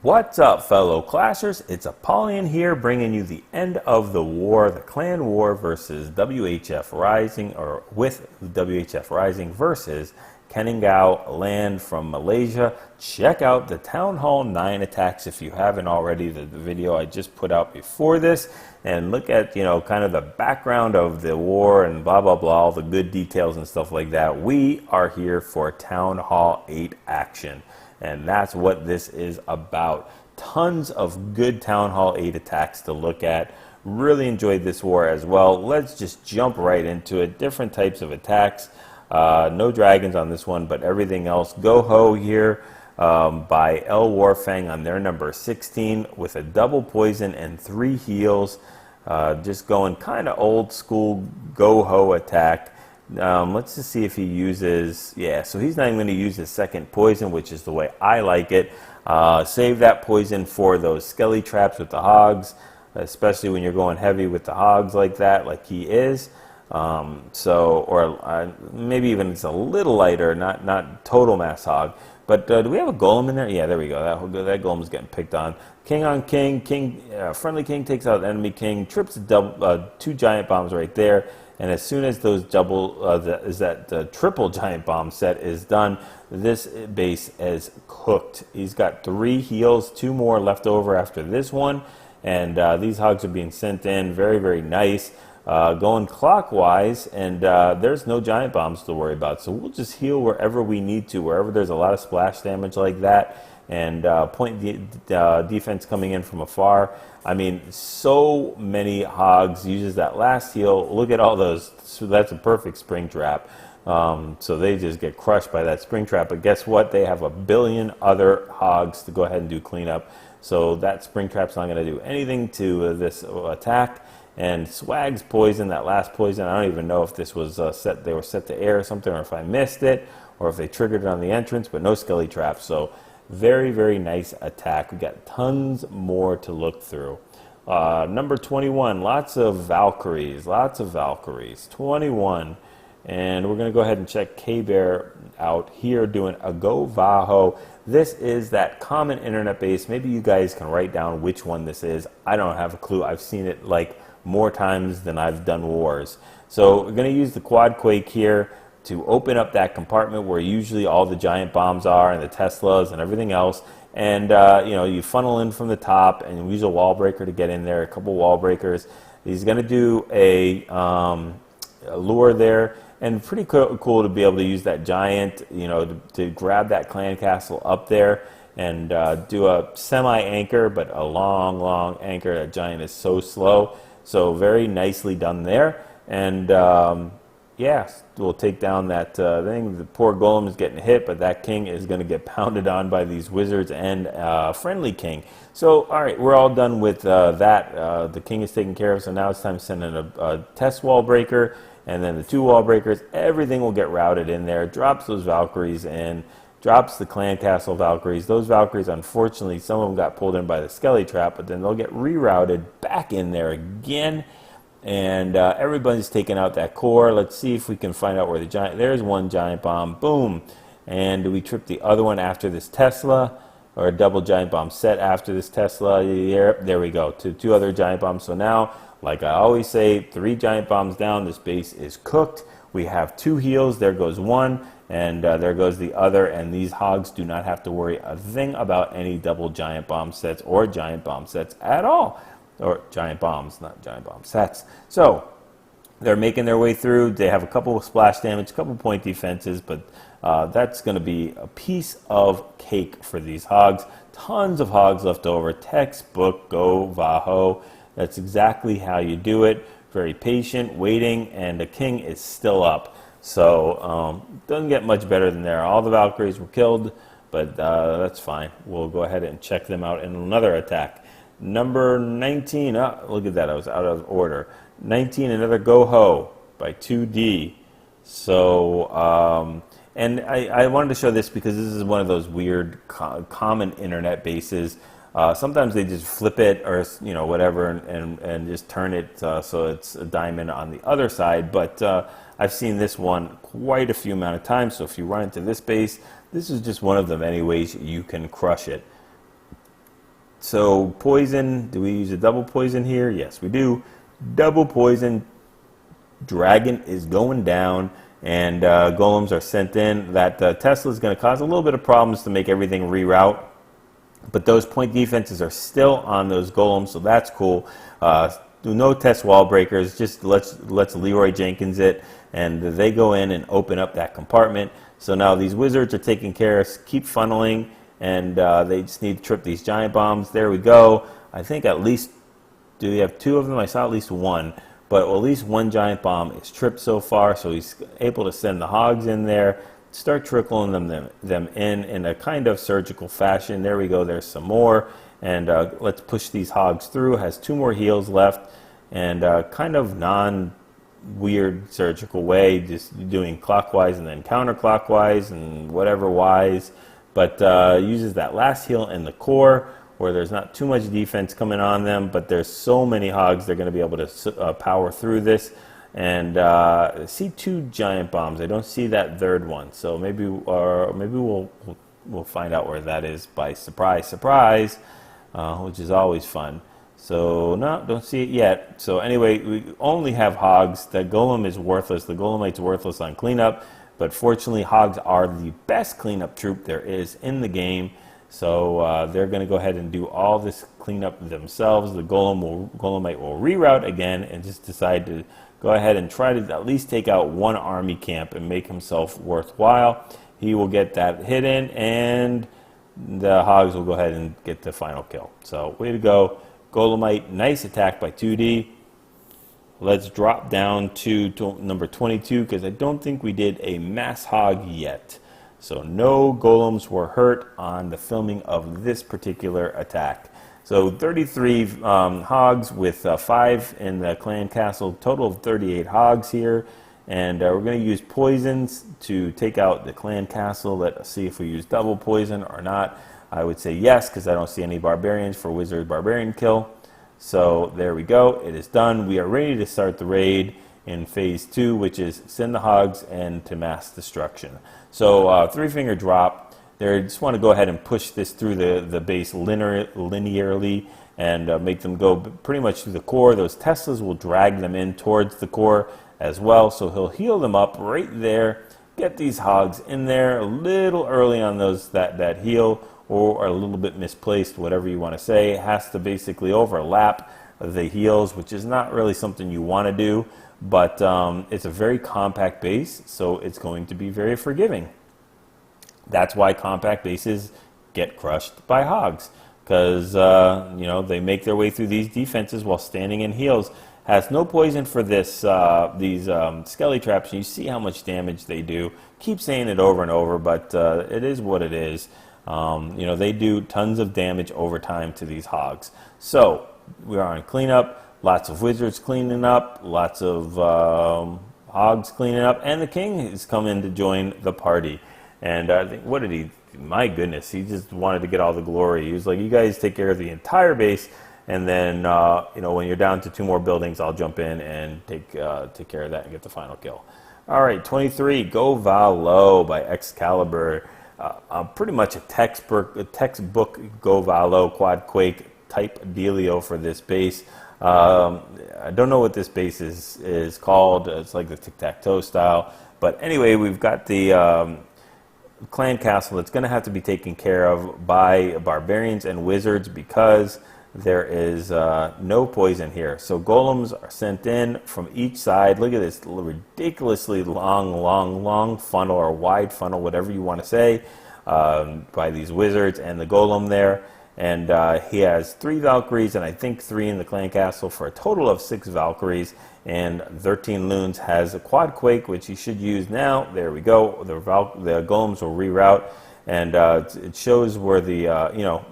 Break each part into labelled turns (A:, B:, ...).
A: What's up, fellow Clashers? It's Apollyon here, bringing you the end of the war, the clan war versus WHF Rising, or with WHF Rising versus Keningau Land from Malaysia. Check out the Town Hall 9 attacks if you haven't already, the video I just put out before this, and look at, kind of the background of the war and blah, blah, blah, all the good details and stuff like that. We are here for Town Hall 8 action. And that's what this is about. Tons of good Town Hall 8 attacks to look at. Really enjoyed this war as well. Let's just jump right into it. Different types of attacks. No dragons on this one, but everything else. GoHo here by El Warfang on their number 16 with a double poison and 3 heals. Just going kind of old school GoHo attack. Let's just see if he uses, so he's not even going to use his second poison, which is the way I like it. Save that poison for those skelly traps with the hogs, especially when you're going heavy with the hogs like that, like he is. Maybe even it's a little lighter, not total mass hog. But do we have a golem in there? Yeah, there we go. That golem is getting picked on. King on king. Friendly king takes out enemy king. Trips 2 giant bombs right there. And as soon as those the triple giant bomb set is done, this base is cooked. He's got 3 heals, 2 more left over after this one, and these hogs are being sent in. Very, very nice. Going clockwise, and there's no giant bombs to worry about. So we'll just heal wherever we need to, wherever there's a lot of splash damage like that, and point defense coming in from afar. I mean, so many hogs uses that last heal. Look at all those. So that's a perfect spring trap. So they just get crushed by that spring trap. But guess what? They have a billion other hogs to go ahead and do cleanup. So that spring trap's not going to do anything to this attack. And Swag's poison, that last poison, I don't even know if this was they were set to air or something, or if I missed it, or if they triggered it on the entrance, but no skelly traps. So very, very nice attack. We got tons more to look through. Number 21, lots of Valkyries, 21. And we're going to go ahead and check K-Bear out here doing a GoVaLo. This is that common internet base. Maybe you guys can write down which one this is. I don't have a clue. I've seen it like more times than I've done wars. So we're going to use the quad quake here to open up that compartment where usually all the giant bombs are and the Teslas and everything else. And you funnel in from the top and use a wall breaker to get in there, a couple wall breakers. He's going to do a lure there, and pretty cool to be able to use that giant, to grab that clan castle up there and do a semi-anchor, but a long anchor. That giant is so slow. So very nicely done there. And we'll take down that thing. The poor golem is getting hit, but that king is going to get pounded on by these wizards and friendly king. So, all right, we're all done with that. The king is taken care of, so now it's time to send in a test wall breaker, and then the 2 wall breakers. Everything will get routed in there. Drops those Valkyries in, drops the clan castle Valkyries. Those Valkyries, unfortunately, some of them got pulled in by the skelly trap, but then they'll get rerouted back in there again. And everybody's taking out that core. Let's see if we can find out where the giant... There's one giant bomb. Boom. And we trip the other one after this Tesla, or a double giant bomb set after this Tesla. There we go. 2 other giant bombs. So now, like I always say, 3 giant bombs down. This base is cooked. We have 2 heals. There goes one. And there goes the other. And these hogs do not have to worry a thing about any double giant bomb sets or giant bomb sets at all. Or giant bombs, not giant bomb sets. So they're making their way through. They have a couple of splash damage, a couple of point defenses, but that's going to be a piece of cake for these hogs. Tons of hogs left over. Textbook GoVaLo. That's exactly how you do it. Very patient, waiting, and the king is still up. So doesn't get much better than there. All the Valkyries were killed, but that's fine. We'll go ahead and check them out in another attack. Number 19, look at that, I was out of order. 19, another GoHo by 2D. So, and I wanted to show this because this is one of those weird common internet bases. Sometimes they just flip it or whatever and just turn it so it's a diamond on the other side. But I've seen this one quite a few amount of times. So if you run into this base, this is just one of the many ways you can crush it. So poison, do we use a double poison here? Yes, we do. Double poison. Dragon is going down, and golems are sent in. That Tesla is going to cause a little bit of problems to make everything reroute, but those point defenses are still on those golems, so that's cool. No test wall breakers, just let's Leroy Jenkins it, and they go in and open up that compartment. So now these wizards are taking care of, keep funneling, and they just need to trip these giant bombs. There we go. I think at least, do we have 2 of them? I saw at least 1. But at least 1 giant bomb is tripped so far, so he's able to send the hogs in there, start trickling them in a kind of surgical fashion. There we go, there's some more. And let's push these hogs through. Has 2 more heals left, and kind of non-weird surgical way, just doing clockwise and then counterclockwise and whatever wise. But uses that last heal in the core, where there's not too much defense coming on them, but there's so many hogs they're going to be able to power through this. And I see 2 giant bombs. I don't see that 3rd one, so maybe we'll find out where that is by surprise, which is always fun. So no, don't see it yet. So anyway, we only have hogs. The golem is worthless. The golemite's worthless on cleanup, but fortunately, hogs are the best cleanup troop there is in the game. So they're going to go ahead and do all this cleanup themselves. The golemite will reroute again and just decide to go ahead and try to at least take out 1 army camp and make himself worthwhile. He will get that hit in, and the hogs will go ahead and get the final kill. So way to go, golemite. Nice attack by 2D. Let's drop down to number 22, because I don't think we did a mass hog yet. So no golems were hurt on the filming of this particular attack. So 33 hogs with 5 in the clan castle, total of 38 hogs here. And we're going to use poisons to take out the clan castle. Let's see if we use double poison or not. I would say yes, because I don't see any barbarians for wizard barbarian kill. So there we go, it is done. We are ready to start the raid in phase 2, which is send the hogs and to mass destruction. So 3-finger drop. They just want to go ahead and push this through the base linearly and make them go pretty much through the core. Those Teslas will drag them in towards the core as well. So he'll heal them up right there. Get these hogs in there a little early on that heal, or a little bit misplaced, whatever you want to say. It has to basically overlap the heals, which is not really something you want to do. But it's a very compact base, so it's going to be very forgiving. That's why compact bases get crushed by hogs, because they make their way through these defenses while standing in heals. Has no poison for this these skelly traps. You see how much damage they do. Keep saying it over and over, but it is what it is. They do tons of damage over time to these hogs. So we are on cleanup. Lots of wizards cleaning up, lots of hogs cleaning up, and the king is coming to join the party. And I think, what did he? My goodness, he just wanted to get all the glory. He was like, "You guys take care of the entire base, and then when you're down to 2 more buildings, I'll jump in and take care of that and get the final kill." All right, 23, GoVaLo by Excalibur. Pretty much a textbook GoVaLo quad quake type dealio for this base. I don't know what this base is called. It's like the tic-tac-toe style. But anyway, we've got the clan castle that's going to have to be taken care of by barbarians and wizards, because there is no poison here. So golems are sent in from each side. Look at this ridiculously long funnel, or wide funnel, whatever you want to say, by these wizards and the golem there. And he has 3 Valkyries, and I think 3 in the clan castle, for a total of 6 Valkyries and 13 loons. Has a quad quake, which he should use now. There we go. The golems will reroute, and it shows where the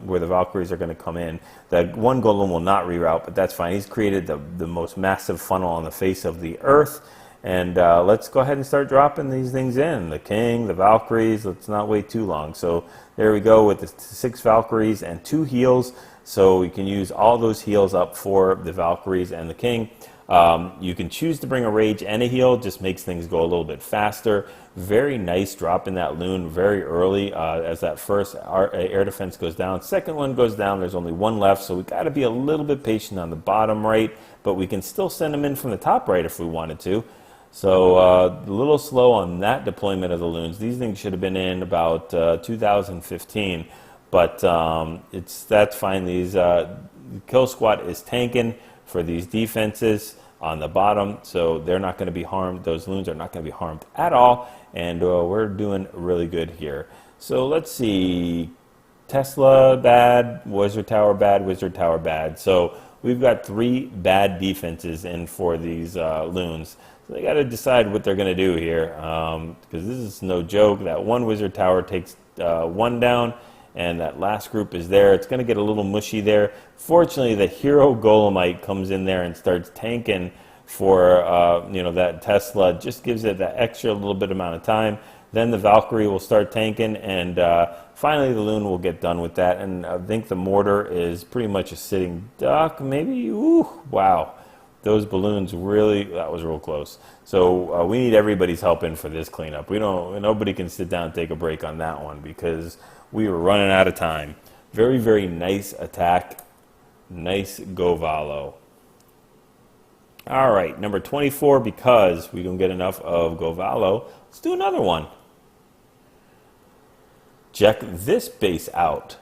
A: where the Valkyries are going to come in. The one golem will not reroute, but that's fine. He's created the most massive funnel on the face of the earth. And let's go ahead and start dropping these things in. The king, the Valkyries, let's not wait too long. So there we go with the 6 Valkyries and 2 heals. So we can use all those heals up for the Valkyries and the king. You can choose to bring a rage and a heal, just makes things go a little bit faster. Very nice drop in that loon very early as that first air defense goes down. Second one goes down, there's only one left, so we got to be a little bit patient on the bottom right, but we can still send them in from the top right if we wanted to. So a little slow on that deployment of the loons. These things should have been in about 2015, but that's fine. These kill squad is tanking for these defenses on the bottom, so they're not going to be harmed. Those loons are not going to be harmed at all, and we're doing really good here. So let's see. Tesla bad, Wizard Tower bad, Wizard Tower bad. So we've got 3 bad defenses in for these loons. So they got to decide what they're going to do here, because this is no joke. That one Wizard Tower takes 1 down, and that last group is there. It's going to get a little mushy there. Fortunately, the Hero Golemite comes in there and starts tanking for that Tesla. Just gives it that extra little bit amount of time. Then the Valkyrie will start tanking, and finally the Loon will get done with that. And I think the mortar is pretty much a sitting duck, maybe. Ooh, wow. Those balloons really, that was real close. So we need everybody's help in for this cleanup. Nobody can sit down and take a break on that one because we were running out of time. Very, very nice attack. Nice GoVaLo. All right, number 24, because we don't get enough of GoVaLo, let's do another one. Check this base out.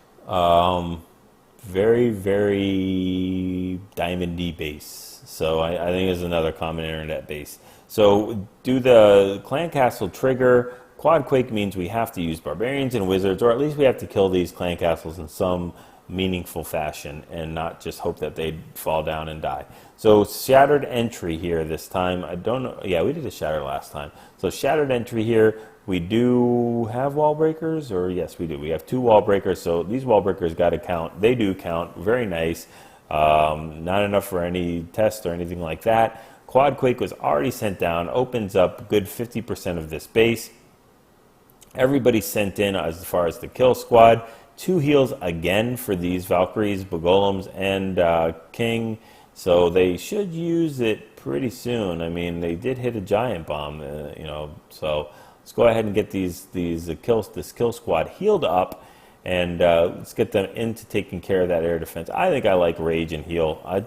A: Very, very diamondy base. So I think it's another common internet base. So do the clan castle trigger. Quad quake means we have to use barbarians and wizards, or at least we have to kill these clan castles in some meaningful fashion and not just hope that they fall down and die. So shattered entry here this time. I don't know. Yeah, we did a shattered last time. So shattered entry here. We do have wall breakers, or yes, we do. We have 2 wall breakers. So these wall breakers got to count. They do count. Very nice. Not enough for any test or anything like that. Quad quake was already sent down. Opens up good 50% of this base. Everybody sent in as far as the kill squad. 2 heals again for these Valkyries, Bogolems, and King. So they should use it pretty soon. I mean, they did hit a giant bomb, So let's go ahead and get this kill squad healed up, and let's get them into taking care of that air defense. I think I like rage and heal. It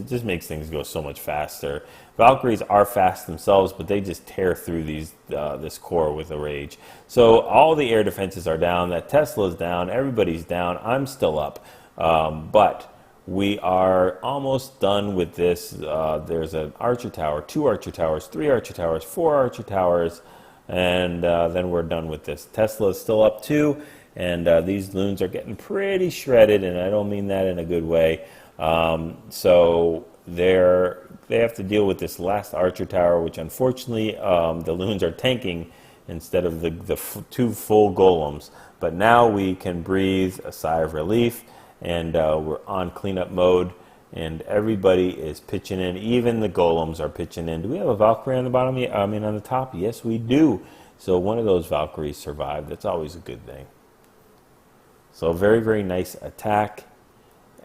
A: just makes things go so much faster. Valkyries are fast themselves, but they just tear through this core with a rage. So all the air defenses are down. That Tesla's down. Everybody's down. I'm still up. But we are almost done with this. There's an archer tower, 2 archer towers, 3 archer towers, 4 archer towers, and then we're done with this. Tesla is still up too, and these loons are getting pretty shredded, and I don't mean that in a good way. So they have to deal with this last archer tower, which unfortunately the loons are tanking instead of the 2 full golems. But now we can breathe a sigh of relief, and we're on cleanup mode, and everybody is pitching in. Even the golems are pitching in. Do we have a Valkyrie on the bottom? I mean, on the top? Yes, we do. So one of those Valkyries survived. That's always a good thing. So very, very nice attack.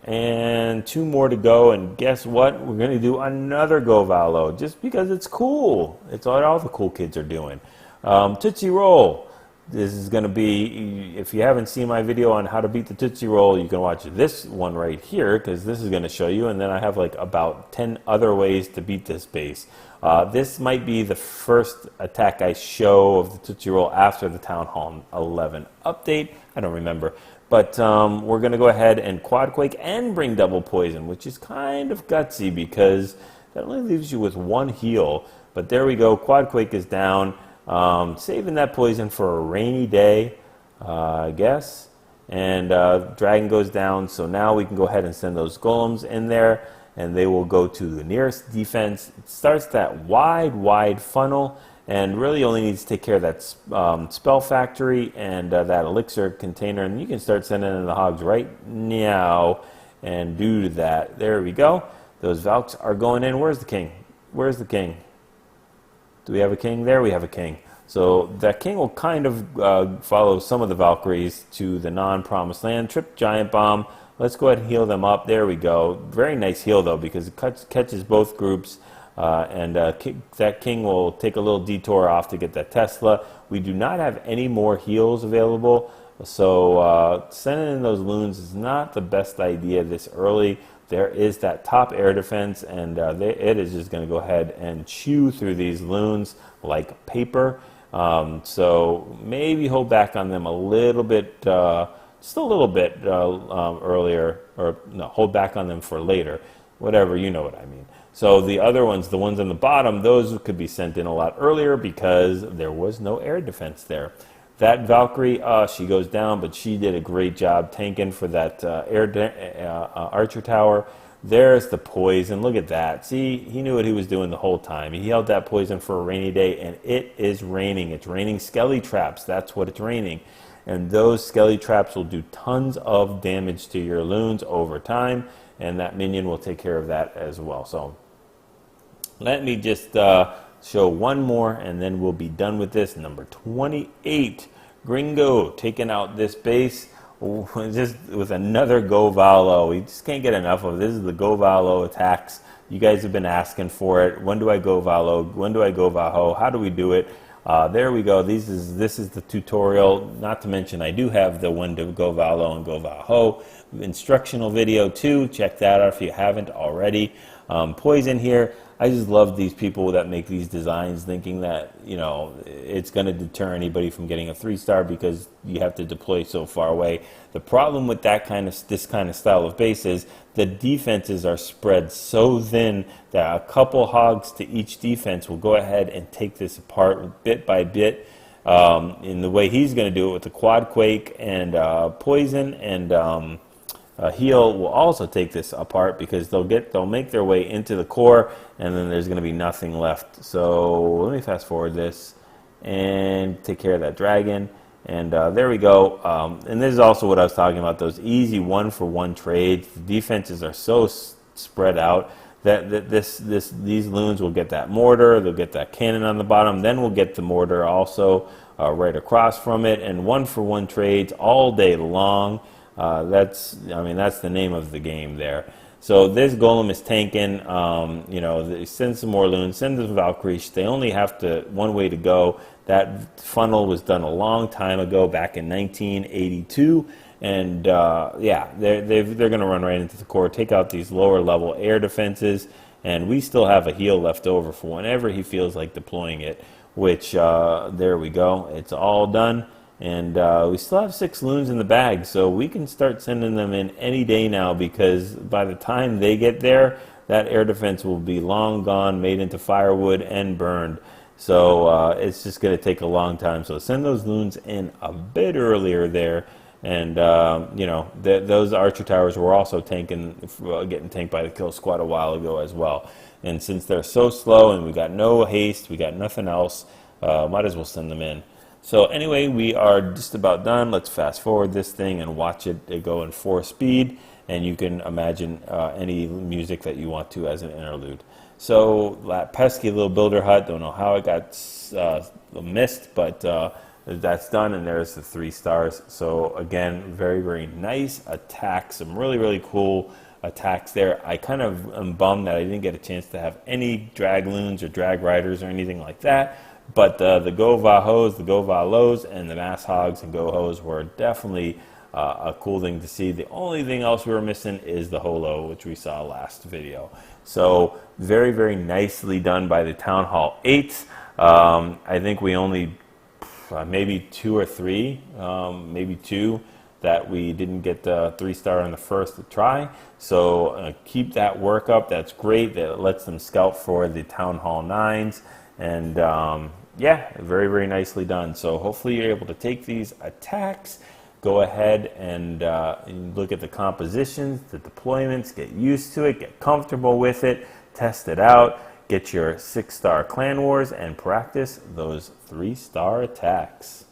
A: And 2 more to go, and guess what? We're going to do another GoVaLo, just because it's cool. It's what all the cool kids are doing. Tootsie Roll. This is going to be, if you haven't seen my video on how to beat the Tootsie Roll, you can watch this one right here, because this is going to show you, and then I have like about 10 other ways to beat this base. This might be the first attack I show of the Tootsie Roll after the Town Hall 11 update. I don't remember. But we're going to go ahead and quad quake and bring double poison, which is kind of gutsy because that only leaves you with 1 heal. But there we go. Quad quake is down. Saving that poison for a rainy day, I guess. And dragon goes down. So now we can go ahead and send those golems in there, and they will go to the nearest defense. It starts that wide funnel, and really only needs to take care of that spell factory and that elixir container, and you can start sending in the hogs right now and do that. There we go. Those Valks are going in. Where's the king? Where's the king? Do we have a king? There we have a king. So that king will kind of follow some of the Valkyries to the non-promised land. Trip giant bomb Let's go ahead and heal them up. There we go. Very nice heal, though, because it catches both groups. That king will take a little detour off to get that Tesla. We do not have any more heals available, so sending in those loons is not the best idea this early. There is that top air defense, and it is just going to go ahead and chew through these loons like paper. So maybe hold back on them a little bit, just a little bit earlier, or no, hold back on them for later. Whatever, you know what I mean. So the other ones, the ones on the bottom, those could be sent in a lot earlier because there was no air defense there. That Valkyrie, she goes down, but she did a great job tanking for that archer tower. There's the poison. Look at that. See, he knew what he was doing the whole time. He held that poison for a rainy day, and it is raining. It's raining skelly traps. That's what it's raining. And those skelly traps will do tons of damage to your loons over time, and that minion will take care of that as well. So let me just show one more, and then we'll be done with this. Number 28, Gringo, taking out this base just with another GoVaLo. We just can't get enough of it. This is the GoVaLo attacks. You guys have been asking for it. When do I GoVaLo? When do I GoVaLo? How do we do it? There we go. This is the tutorial. Not to mention, I do have the when to GoVaLo and GoVaLo instructional video too. Check that out if you haven't already. Poison here. I just love these people that make these designs thinking that, you know, it's going to deter anybody from getting a 3-star because you have to deploy so far away. The problem with this kind of style of base is the defenses are spread so thin that a couple hogs to each defense will go ahead and take this apart bit by bit. In the way he's going to do it with the quad quake and poison and heal will also take this apart because they'll make their way into the core, and then there's going to be nothing left. So let me fast forward this and take care of that dragon, and there we go. And this is also what I was talking about, those easy 1-for-1 trades. The defenses are so spread out that these loons will get that mortar, they'll get that cannon on the bottom, then we'll get the mortar also right across from it, and 1-for-1 trades all day long. That's the name of the game there. So this golem is tanking. You know, send some more loons, send the Valkyries. They only have one way to go. That funnel was done a long time ago, back in 1982, and yeah, they're going to run right into the core, take out these lower level air defenses, and we still have a heal left over for whenever he feels like deploying it. Which there we go. It's all done. And we still have 6 loons in the bag, so we can start sending them in any day now, because by the time they get there, that air defense will be long gone, made into firewood, and burned. So it's just going to take a long time. So send those loons in a bit earlier there. And, you know, those archer towers were also getting tanked by the kill squad a while ago as well. And since they're so slow and we got no haste, we got nothing else, might as well send them in. So anyway, we are just about done. Let's fast forward this thing and watch it go in 4 speed, and you can imagine any music that you want to as an interlude. So that pesky little builder hut, don't know how it got missed, but that's done, and there's the 3 stars. So again, very, very nice attack. Some really, really cool attacks there. I kind of am bummed that I didn't get a chance to have any Dragloons or Drag Riders or anything like that. But the GoVaHos, the GoVaLos, and the Mass Hogs and GoHos were definitely a cool thing to see. The only thing else we were missing is the Holo, which we saw last video. So very, very nicely done by the Town Hall 8. I think we only, maybe 2 or 3, maybe 2, that we didn't get the 3-star on the first try. So keep that work up. That's great. That lets them scout for the Town Hall 9s. And yeah, very, very nicely done. So hopefully you're able to take these attacks, go ahead and look at the compositions, the deployments, get used to it, get comfortable with it, test it out, get your 6-star clan wars, and practice those 3-star attacks.